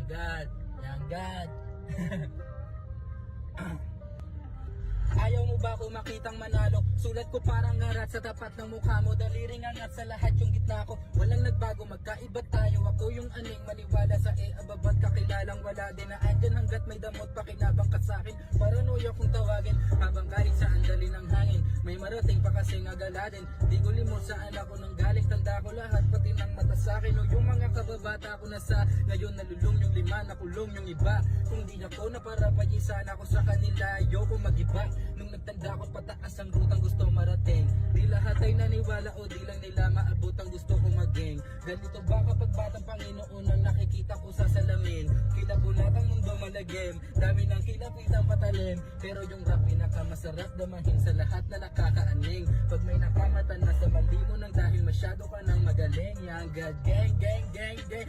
God, yang God. Ayaw mo ba ako makitang manalo? Sulat ko parang ngarat sa tapat ng mukha mo. Daliring angat sa lahat yung gitna ko. Walang nagbago, magkaiba tayo. Ako yung aning maniwala sa ababad kakilalang wala din na andyan hanggat may damot pakinabang ka sa'kin. Paranoia kung tawagin habang kahit saan dali ng hangin. May marating pa kasing agala din. Di ko limot saan ako nang galing. Tanda ko lahat pati ng mata sa'kin. O yung mga kababata ko na sa ngayon nalulung yung lima, nakulong yung iba. Kung di ako naparapayin sana ako sa kanila. Ayoko magiba. Nung nagtanda ko pataas ang rutang gusto marating. Di lahat ay naniwala o di lang nila maabot ang gusto ko maging. Ganito ba kapag batang Panginoon ang nakikita ko sa salamin? Kilabulat ang mundo malagim, dami ng kilapitang patalim. Pero yung rap pinakamasarap damahin sa lahat na nakakaaning. Pag may nakamatan na sa mali mo nang dahil masyado ka nang magaling. Yang God gang gang gang gang.